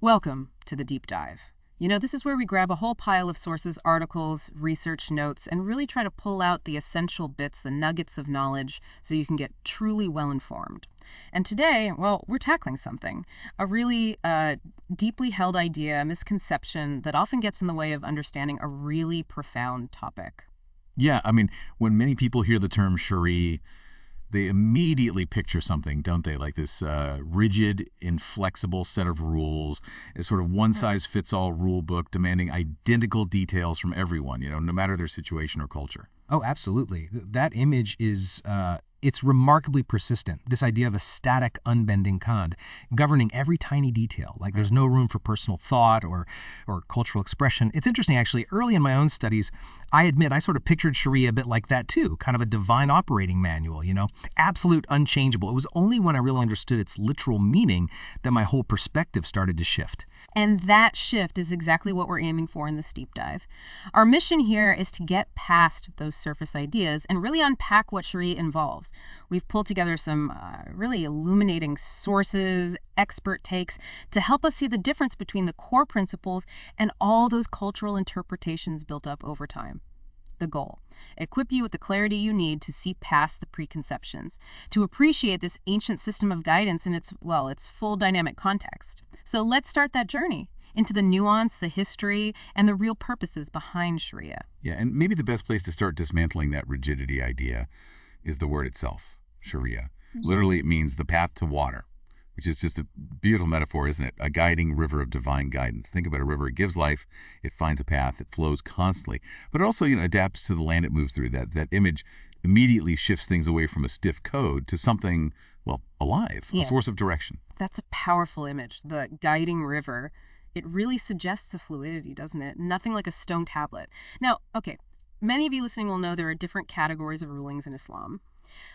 Welcome to the Deep Dive. This is where we grab a whole pile of sources, articles, research notes, and really try to pull out the essential bits, the nuggets of knowledge, so you can get truly well-informed. And today, well, we're tackling something, a really deeply held idea, a misconception that often gets in the way of understanding a really profound topic. Yeah, when many people hear the term Shariah, they immediately picture something, don't they? Like this rigid, inflexible set of rules, a sort of one-size-fits-all rule book demanding identical details from everyone, no matter their situation or culture. Oh, absolutely. That image is, it's remarkably persistent. This idea of a static, unbending code governing every tiny detail. Like there's no room for personal thought or cultural expression. It's interesting, actually. Early in my own studies, I admit I sort of pictured Shariah a bit like that too, kind of a divine operating manual, absolute, unchangeable. It was only when I really understood its literal meaning that my whole perspective started to shift. And that shift is exactly what we're aiming for in this deep dive. Our mission here is to get past those surface ideas and really unpack what Shariah involves. We've pulled together some really illuminating sources, expert takes, to help us see the difference between the core principles and all those cultural interpretations built up over time. The goal: equip you with the clarity you need to see past the preconceptions, to appreciate this ancient system of guidance in its full dynamic context. So let's start that journey into the nuance, the history, and the real purposes behind Shariah. Yeah, and maybe the best place to start dismantling that rigidity idea is the word itself, Shariah. Literally, it means the path to water, which is just a beautiful metaphor, isn't it? A guiding river of divine guidance. Think about a river. It gives life. It finds a path. It flows constantly. But it also, adapts to the land it moves through. That image immediately shifts things away from a stiff code to something, alive, a source of direction. That's a powerful image, the guiding river. It really suggests a fluidity, doesn't it? Nothing like a stone tablet. Now, okay, many of you listening will know there are different categories of rulings in Islam.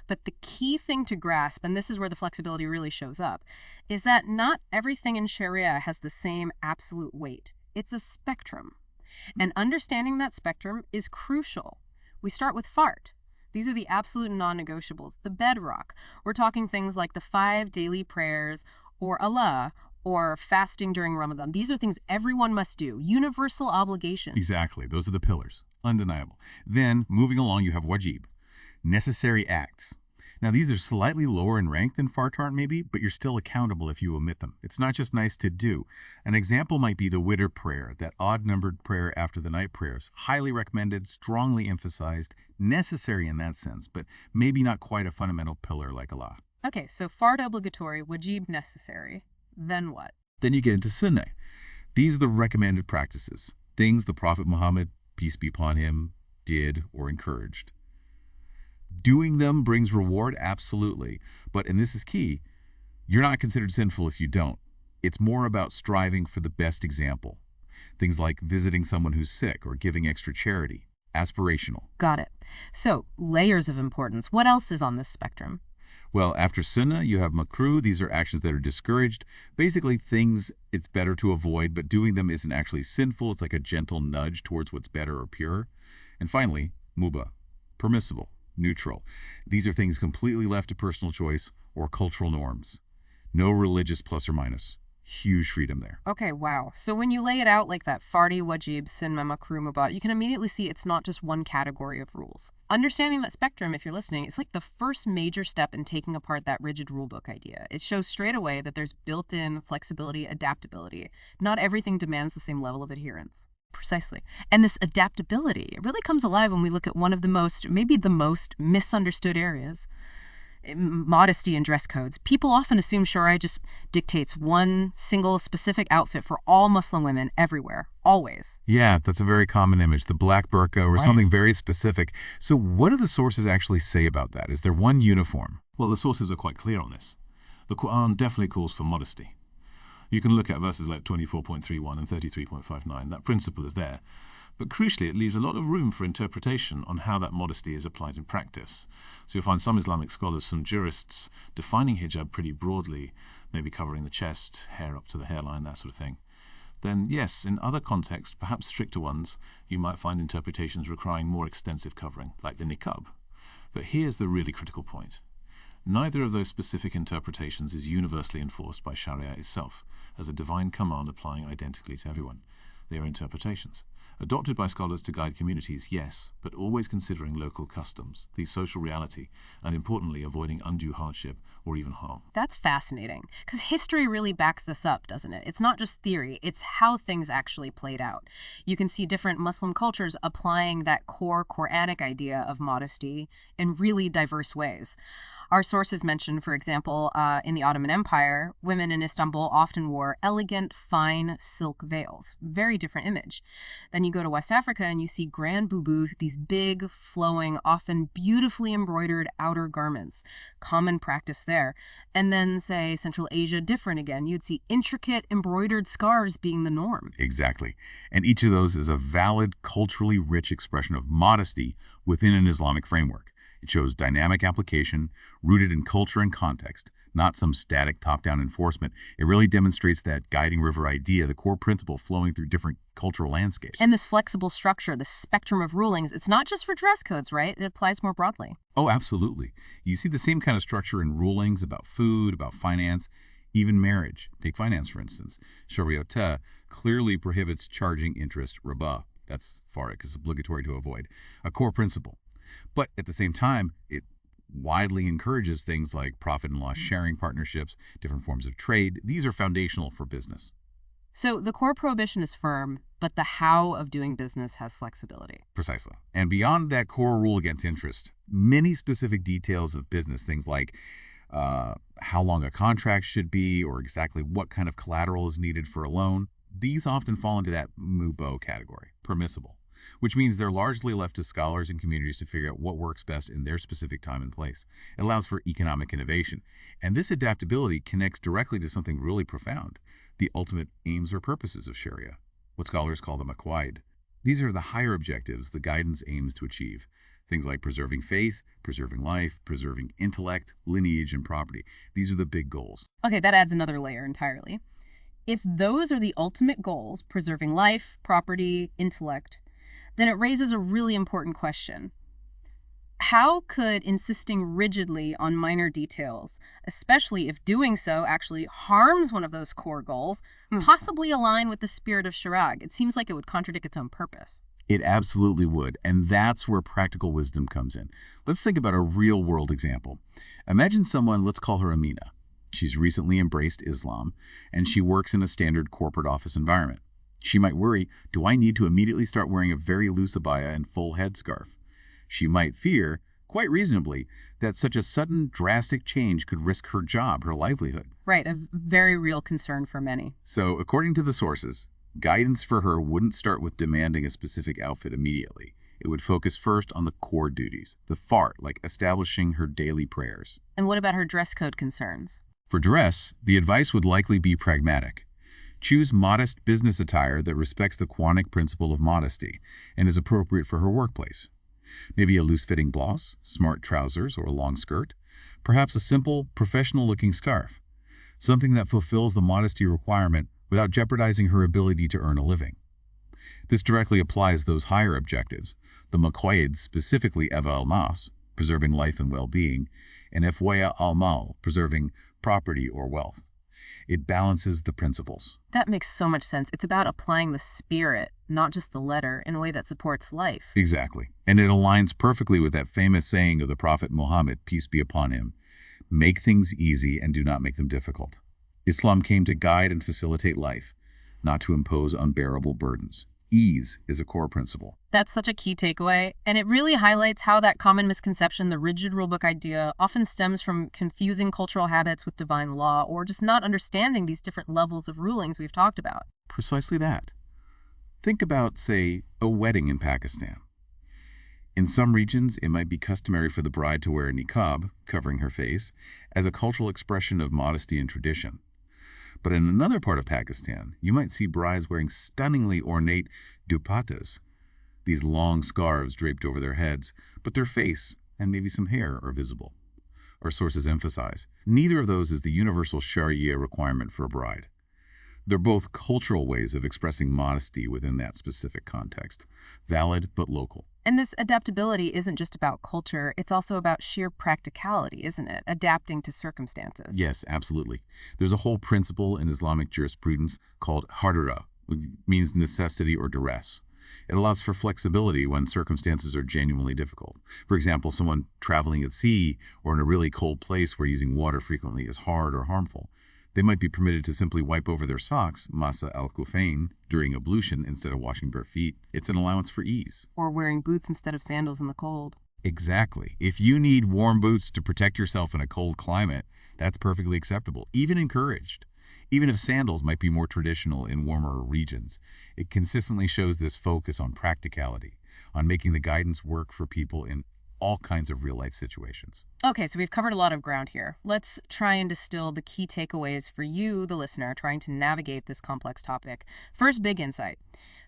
But the key thing to grasp, and this is where the flexibility really shows up, is that not everything in Shariah has the same absolute weight. It's a spectrum. And understanding that spectrum is crucial. We start with fard. These are the absolute non-negotiables, the bedrock. We're talking things like the 5 daily prayers, or Allah, or fasting during Ramadan. These are things everyone must do, universal obligation. Exactly. Those are the pillars. Undeniable. Then, moving along, you have wajib, necessary acts. Now, these are slightly lower in rank than fard maybe, but you're still accountable if you omit them. It's not just nice to do. An example might be the witr prayer, that odd-numbered prayer after the night prayers. Highly recommended, strongly emphasized, necessary in that sense, but maybe not quite a fundamental pillar like Allah. Okay, so fard obligatory, wajib necessary. Then what? Then you get into sunnah. These are the recommended practices, things the Prophet Muhammad, peace be upon him, did or encouraged. Doing them brings reward, absolutely. But, and this is key, you're not considered sinful if you don't. It's more about striving for the best example. Things like visiting someone who's sick or giving extra charity. Aspirational. Got it. So, layers of importance. What else is on this spectrum? Well, after sunnah, you have makruh. These are actions that are discouraged. Basically, things it's better to avoid, but doing them isn't actually sinful. It's like a gentle nudge towards what's better or pure. And finally, mubah, permissible. Neutral. These are things completely left to personal choice or cultural norms. No religious plus or minus. Huge freedom there. Okay, wow. So when you lay it out like that, fardi, wajib, sunnah, makruh, mubah, you can immediately see it's not just one category of rules. Understanding that spectrum, if you're listening, it's like the first major step in taking apart that rigid rulebook idea. It shows straight away that there's built-in flexibility, adaptability. Not everything demands the same level of adherence. Precisely. And this adaptability, it really comes alive when we look at one of the most, maybe the most misunderstood areas, modesty and dress codes. People often assume Shariah just dictates one single specific outfit for all Muslim women everywhere, always. Yeah, that's a very common image, the black burqa or something very specific. So what do the sources actually say about that? Is there one uniform? Well, the sources are quite clear on this. The Qur'an definitely calls for modesty. You can look at verses like 24.31 and 33.59. That principle is there. But crucially, it leaves a lot of room for interpretation on how that modesty is applied in practice. So you'll find some Islamic scholars, some jurists, defining hijab pretty broadly, maybe covering the chest, hair up to the hairline, that sort of thing. Then yes, in other contexts, perhaps stricter ones, you might find interpretations requiring more extensive covering, like the niqab. But here's the really critical point. Neither of those specific interpretations is universally enforced by Shariah itself, as a divine command applying identically to everyone. They are interpretations. Adopted by scholars to guide communities, yes, but always considering local customs, the social reality, and importantly, avoiding undue hardship or even harm. That's fascinating, because history really backs this up, doesn't it? It's not just theory, it's how things actually played out. You can see different Muslim cultures applying that core Quranic idea of modesty in really diverse ways. Our sources mention, for example, in the Ottoman Empire, women in Istanbul often wore elegant, fine silk veils. Very different image. Then you go to West Africa and you see grand boubou, these big, flowing, often beautifully embroidered outer garments. Common practice there. And then, say, Central Asia, different again. You'd see intricate, embroidered scarves being the norm. Exactly. And each of those is a valid, culturally rich expression of modesty within an Islamic framework. It shows dynamic application, rooted in culture and context, not some static top-down enforcement. It really demonstrates that guiding river idea, the core principle flowing through different cultural landscapes. And this flexible structure, the spectrum of rulings, it's not just for dress codes, right? It applies more broadly. Oh, absolutely. You see the same kind of structure in rulings about food, about finance, even marriage. Take finance, for instance. Shariah clearly prohibits charging interest riba. That's farik, it's obligatory to avoid. A core principle. But at the same time, it widely encourages things like profit and loss sharing partnerships, different forms of trade. These are foundational for business. So the core prohibition is firm, but the how of doing business has flexibility. Precisely. And beyond that core rule against interest, many specific details of business, things like how long a contract should be or exactly what kind of collateral is needed for a loan, these often fall into that mubo category, permissible, which means they're largely left to scholars and communities to figure out what works best in their specific time and place. It allows for economic innovation. And this adaptability connects directly to something really profound, the ultimate aims or purposes of Sharia, what scholars call the maqaid. These are the higher objectives the guidance aims to achieve. Things like preserving faith, preserving life, preserving intellect, lineage, and property. These are the big goals. Okay, that adds another layer entirely. If those are the ultimate goals, preserving life, property, intellect, then it raises a really important question. How could insisting rigidly on minor details, especially if doing so actually harms one of those core goals, possibly align with the spirit of Shariah? It seems like it would contradict its own purpose. It absolutely would, and that's where practical wisdom comes in. Let's think about a real-world example. Imagine someone, let's call her Amina. She's recently embraced Islam, and she works in a standard corporate office environment. She might worry, do I need to immediately start wearing a very loose abaya and full headscarf? She might fear, quite reasonably, that such a sudden, drastic change could risk her job, her livelihood. Right, a very real concern for many. So, according to the sources, guidance for her wouldn't start with demanding a specific outfit immediately. It would focus first on the core duties, the fart, like establishing her daily prayers. And what about her dress code concerns? For dress, the advice would likely be pragmatic. Choose modest business attire that respects the Quranic principle of modesty and is appropriate for her workplace. Maybe a loose-fitting blouse, smart trousers, or a long skirt. Perhaps a simple, professional-looking scarf. Something that fulfills the modesty requirement without jeopardizing her ability to earn a living. This directly applies those higher objectives, the maqaid, specifically eva al-nas, preserving life and well-being, and efwaya al-mal, preserving property or wealth. It balances the principles. That makes so much sense. It's about applying the spirit, not just the letter, in a way that supports life. Exactly. And it aligns perfectly with that famous saying of the Prophet Muhammad, peace be upon him, make things easy and do not make them difficult. Islam came to guide and facilitate life, not to impose unbearable burdens. Ease is a core principle. That's such a key takeaway, and it really highlights how that common misconception, the rigid rulebook idea, often stems from confusing cultural habits with divine law or just not understanding these different levels of rulings we've talked about. Precisely that. Think about, say, a wedding in Pakistan. In some regions, it might be customary for the bride to wear a niqab, covering her face, as a cultural expression of modesty and tradition. But in another part of Pakistan, you might see brides wearing stunningly ornate dupattas, these long scarves draped over their heads, but their face and maybe some hair are visible. Our sources emphasize, neither of those is the universal Shariah requirement for a bride. They're both cultural ways of expressing modesty within that specific context, valid but local. And this adaptability isn't just about culture, it's also about sheer practicality, isn't it? Adapting to circumstances. Yes, absolutely. There's a whole principle in Islamic jurisprudence called harura, which means necessity or duress. It allows for flexibility when circumstances are genuinely difficult. For example, someone traveling at sea or in a really cold place where using water frequently is hard or harmful. They might be permitted to simply wipe over their socks, masa al-kufain, during ablution instead of washing bare feet. It's an allowance for ease. Or wearing boots instead of sandals in the cold. Exactly. If you need warm boots to protect yourself in a cold climate, that's perfectly acceptable, even encouraged. Even if sandals might be more traditional in warmer regions, it consistently shows this focus on practicality, on making the guidance work for people in all kinds of real-life situations. Okay, so we've covered a lot of ground here. Let's try and distill the key takeaways for you, the listener, trying to navigate this complex topic. First big insight.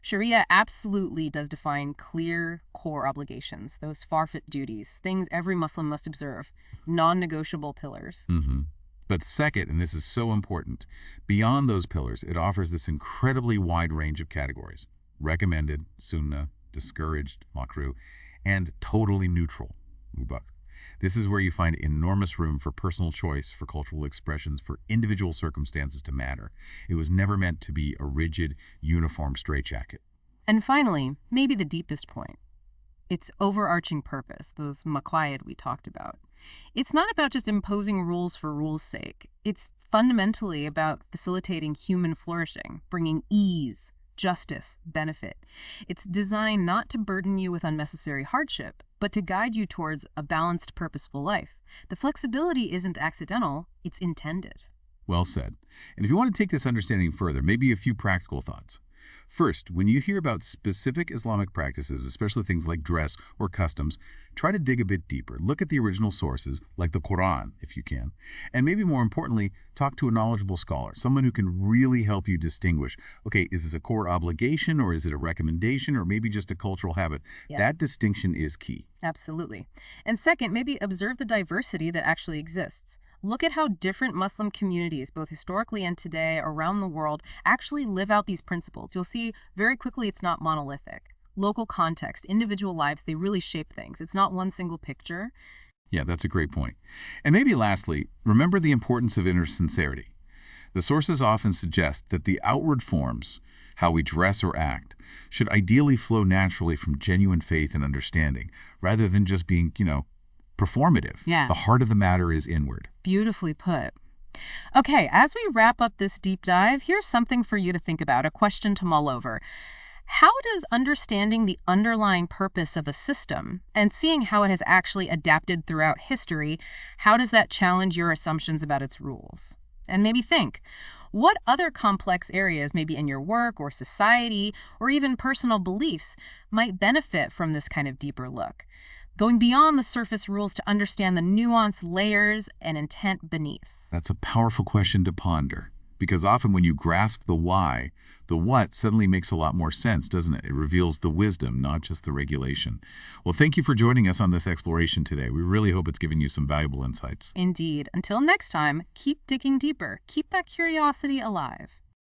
Sharia absolutely does define clear core obligations, those farfet duties, things every Muslim must observe, non-negotiable pillars. But second, and this is so important, beyond those pillars, it offers this incredibly wide range of categories: recommended, sunnah, discouraged, makruh, and totally neutral, mubah. This is where you find enormous room for personal choice, for cultural expressions, for individual circumstances to matter. It was never meant to be a rigid, uniform straitjacket. And finally, maybe the deepest point, its overarching purpose, those maqaid we talked about. It's not about just imposing rules for rules' sake. It's fundamentally about facilitating human flourishing, bringing ease, justice, benefit. It's designed not to burden you with unnecessary hardship, but to guide you towards a balanced, purposeful life. The flexibility isn't accidental, it's intended. Well said. And if you want to take this understanding further, maybe a few practical thoughts. First, when you hear about specific Islamic practices, especially things like dress or customs, try to dig a bit deeper. Look at the original sources, like the Qur'an, if you can. And maybe more importantly, talk to a knowledgeable scholar, someone who can really help you distinguish, okay, is this a core obligation or is it a recommendation or maybe just a cultural habit? Yeah. That distinction is key. Absolutely. And second, maybe observe the diversity that actually exists. Look at how different Muslim communities, both historically and today around the world, actually live out these principles. You'll see very quickly it's not monolithic. Local context, individual lives, they really shape things. It's not one single picture. Yeah, that's a great point. And maybe lastly, remember the importance of inner sincerity. The sources often suggest that the outward forms, how we dress or act, should ideally flow naturally from genuine faith and understanding, rather than just being, performative. Yeah. The heart of the matter is inward. Beautifully put. Okay, as we wrap up this deep dive, here's something for you to think about, a question to mull over. How does understanding the underlying purpose of a system and seeing how it has actually adapted throughout history, how does that challenge your assumptions about its rules? And maybe think, what other complex areas, maybe in your work or society or even personal beliefs, might benefit from this kind of deeper look? Going beyond the surface rules to understand the nuanced layers and intent beneath. That's a powerful question to ponder, because often when you grasp the why, the what suddenly makes a lot more sense, doesn't it? It reveals the wisdom, not just the regulation. Well, thank you for joining us on this exploration today. We really hope it's given you some valuable insights. Indeed. Until next time, keep digging deeper. Keep that curiosity alive.